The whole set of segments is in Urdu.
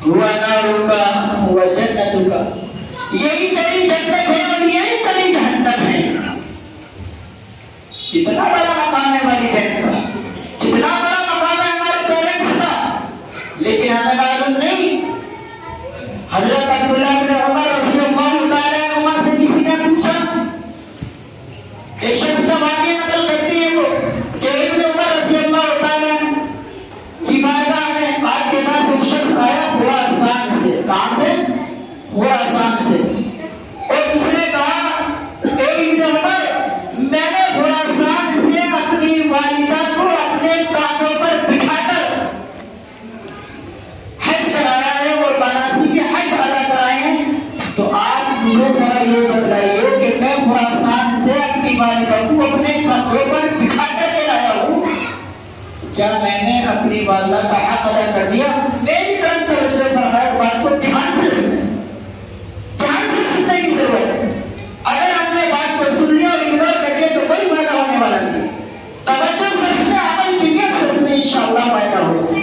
وَنَارُكَ وَجَنَّتُكَ، یہی تیری جنت ہے اور یہی تیری جہنم ہے۔ کتنا بڑا مقام ہے والدین کا، کتنا بڑا مقام ہے ہمارے پیرنٹس کا، لیکن ہمیں معلوم نہیں۔ حضرت عبداللہ بن عمر رضی اللہ تعالیٰ عنہ سے کسی نے پوچھا، ایک شخص کا واقعہ نقل کرتے ہیں وہ کہ ابن عمر رضی اللہ تعالیٰ کی بارگاہ میں آپ کے پاس ایک شخص آیا خراسان سے۔ کہاں سے؟ خراسان سے۔ اور اس نے کہا کہ ابن عمر، میں نے خراسان سے اپنی والدہ کو اپنے کاندھوں پر بٹھا کر حج کرایا ہے اور مناسک حج ادا کرائے ہیں، تو آپ مجھے ذرا یہ بتلائیے کہ میں خراسان سے اپنی والدہ کو اپنے کاندھوں پر بٹھا کر کے لایا ہوں، کیا میں نے اپنی والدہ کا حق ادا کر دیا؟ میری طرف توجہ فرمائے، بات کو دھیان سے سنیں، دھیان سے سننے کی ضرورت ہے۔ اگر ہم نے بات کو سن لیا اور اگنور کر دیا تو کوئی فائدہ ہونے والا نہیں۔ توجہ سے سنیں، عمل کیجیے، سچ میں انشاءاللہ فائدہ ہوگا۔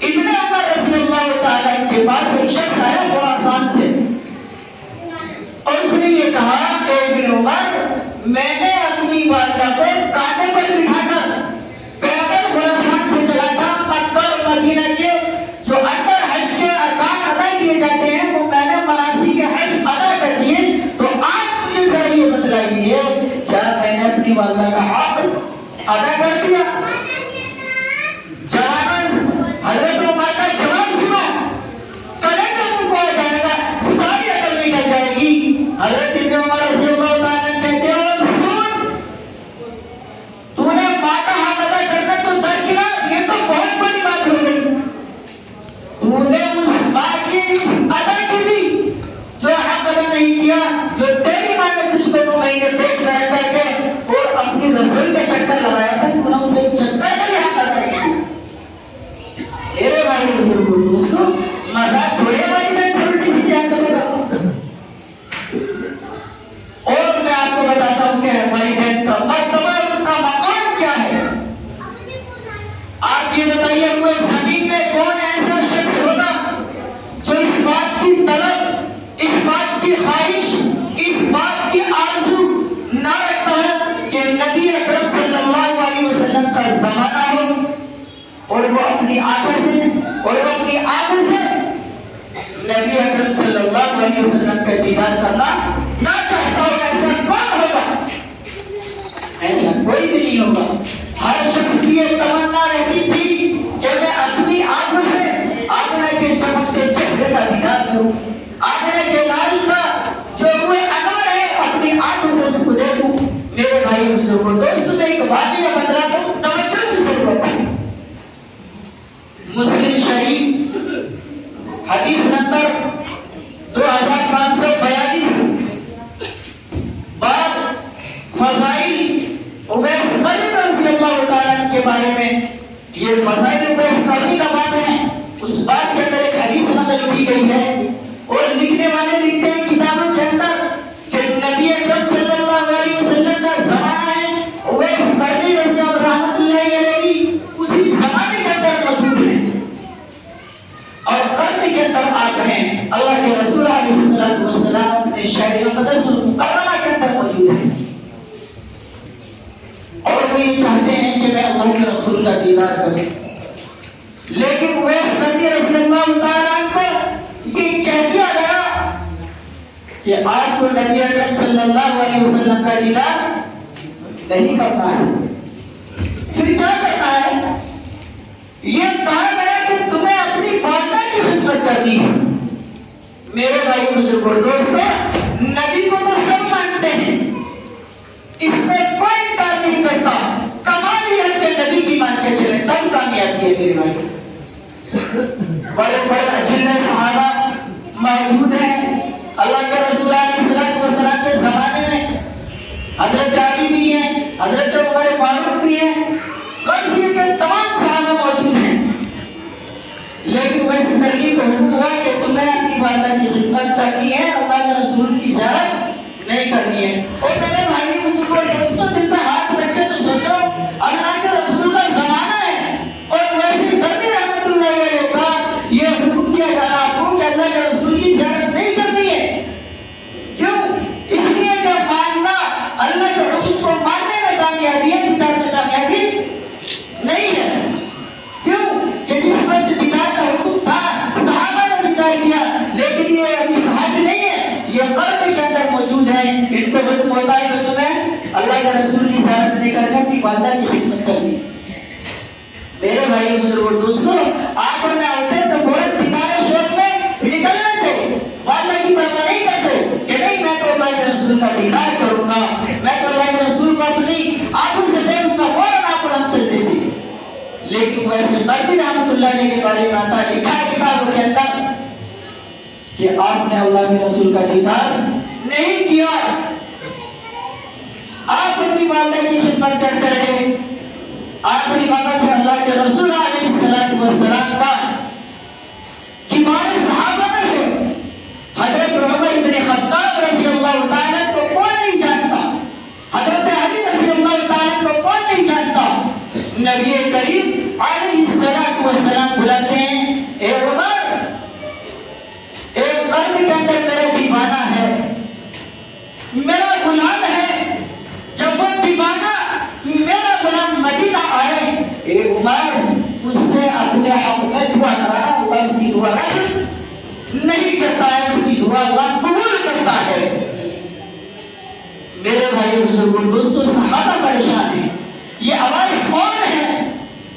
ابن عمر رضی اللہ تعالیٰ کے پاس ایک شخص آیا خراسان سے اور اس نے یہ کہا کہ ابن عمر، میں نے اپنی والدہ کو کاندھے پر بٹھا کر پیدل خراسان سے چلا تھا، مکہ اور مدینہ کے جو اندر حج کے ارکان ادا کیے جاتے ہیں وہ میں نے مناسک حج ادا کر دیے، تو آپ مجھے ذرا یہ بتلائیے کیا میں نے اپنی والدہ کا حق ادا کر دیا؟ حضرت عمر کا جواب سنو، کلیجہ ان کو آ جائے گا، ساری عقل نکل جائے گی۔ حضرت ابن عمر رضی اللہ تعالیٰ کہتے ہو، سن، تو نے ماں کا حق ادا کرنا تو درکنار، یہ تو بہت بڑی بات ہو گئی۔ تو نے اس ماں کی ادا کی بھی جو حق ادا نہیں کیا، جو تیری ماں نے تجھ کو 9 مہینے پیٹ میں رکھ کر کے اور اپنی رسول کا چکر لگایا تھا، تو نے اسے چکر کا بھی حق ادا نہیں کیا۔ میرے بھائی بزرگوں، دوستوں، مذاق تھوڑے والدین سے الٹی سیدھی حرکتیں کرتا ہوں۔ اور میں آپ کو بتاتا ہوں کہ والدین کا مرتبہ، ان کا مقام کیا ہے۔ آپ یہ بتائیے، کوئی زمین میں کون ایسا شخص ہوگا جو اس بات کی طلب، اس بات کی خواہش، اس بات کی آرزو نہ رکھتا ہو کہ نبی اکرم صلی اللہ علیہ وسلم کا زمانہ ہو اور وہ اپنی آنکھوں سے نبی اکرم صلی اللہ علیہ وسلم کا دیدار کرنا نہ چاہتا ہو؟ ایسا کون ہوگا؟ ایسا کوئی بھی نہیں ہوگا۔ ہر شخص کی یہ تمنا رہتی تھی کہ میں اپنی آنکھوں سے آمنہ کے چمکتے چہرے کا دیدار کروں، آمنہ کے لال کا جو روح انور ہے اپنی آنکھوں سے اس کو دیکھوں۔ میرے بھائی بزرگوں، دوستوں، میں ایک واقعہ بتلاتا ہوں، توجہ کی ضرورت ہے۔ مسلم شریف حدیث نمبر 2542، باب فضائل اویس قرنی رضی اللہ تعالیٰ کے بارے میں۔ یہ فضائل اویس قرنی کا باب ہے، اس باب کے اندر ایک حدیث نقل کی گئی ہے اور لکھنے والے لکھتے ہیں کتابوں کے اندر کہ نبی اکرم صلی اللہ علیہ وسلم کا زمانہ ہے، اویس قرنی رضی اللہ رحمۃ اللہ علیہ بھی اسی زمانے کے اندر موجود ہیں اور قرن کے اندر آپ ہیں۔ اللہ کے رسول علیہ السلام اپنے شہر مقدس مکرمہ کے اندر موجود ہیں اور وہ یہ چاہتے ہیں کہ میں اللہ کے رسول کا دیدار کروں، لیکن اویس قرنی رضی اللہ تعالیٰ عنہ کو یہ کہہ دیا گیا کہ آپ کو نبی اکرم صلی اللہ علیہ وسلم کا دیدار نہیں کرنا ہے۔ پھر کیا کرنا ہے؟ یہ کہا گیا کہ تمہیں اپنی والدہ کی خدمت کرنی ہے۔ میرے بھائی بزرگوں، دوستوں، نبی کو تو سب مانتے ہیں، اس میں کوئی انکار نہیں کرتا، کمال یہ ہے کہ نبی کی مان کے چلے تب کامیابی ہے۔ میرے بھائی، بڑے بڑے اجلے صحابہ موجود ہیں اللہ کے رسول علیہ السلام کے زمانے میں۔ حضرت علی بھی ہیں، حضرت عمر فاروق بھی ہیں، غرض یہ کہ تمام صحابہ موجود ہیں، لیکن ویسے کرنی کو حکم ہوا کہ تمہیں اپنی والدہ کی خدمت کرنی ہے، اللہ کے رسول کی زیارت نہیں کرنی ہے۔ اور میرے بھائی بزرگوں، دوستوں، دل پہ ہاتھ رکھتے تو سوچو، اللہ کے رسول کا زمانہ ہے اور ویسے کرنی رحمت اللہ علیہ کا یہ حکم دیا جا رہا والدہ کی خدمت کرنی. میرے بھائی بزرگ دوستوں، آپ اور میں ہوتے تو فوراً دکھانے شوق میں نکل لیتے، والدہ کی پرواہ نہیں کرتے کہ نہیں میں تو اللہ کے رسول کا دیدار کروں گا، میں تو اللہ کے رسول کو اپنی آنکھوں سے دیکھوں گا، فوراً آپ اور ہم چلتے تھے. لیکن ویسے قاضی رحمۃ اللہ علیہ کے بارے میں آتا ہے، لکھا ہے کتابوں کے اندر کہ آپ نے اللہ کے رسول کا دیدار نہیں کیا. آپ اپنی والدہ کی خدمت کرتے رہے. آخری وقت ہے اللہ کے رسول علیہ السلام کا کبار صحابہ میں سے حضرت عمر بن خطاب رضی اللہ تعالیٰ کو کون نہیں جانتا، حضرت علی رضی اللہ تعالیٰ کو کون نہیں جانتا. نبی کریم علیہ السلام بلاتے ہیں، اے عمر، ایک قرن کے اندر میرا دیوانہ ہے، میرا غلام ہے. جب وہ دیوانہ میرا غلام مدینہ آئے، اے عمر، اس سے اپنے حق میں دعا کرانا. اللہ اس کی دعا نہیں کرتا ہے، اس کی دعا اللہ قبول کرتا ہے. میرے بھائی بزرگوں دوستوں، صحابہ پریشان ہیں، یہ آواز کون ہے،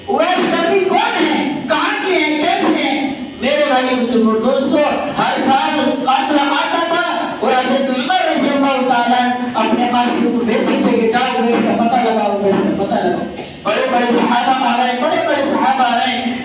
اویس قرنی کون ہے، کہاں کے ہیں، کیسے ہیں. میرے بھائی بزرگوں دوستوں، ہر سال قافلہ آتا تھا اور حضرت عمر رضی اللہ تعالیٰ اپنے قافلے کو بھیجتے تھے کہ جاؤ اویس کا پتہ لگاؤ، اویس کا پتہ لگاؤ. بڑے بڑے صحابہ آ رہے ہیں، بڑے بڑے صحابہ آ رہے ہیں.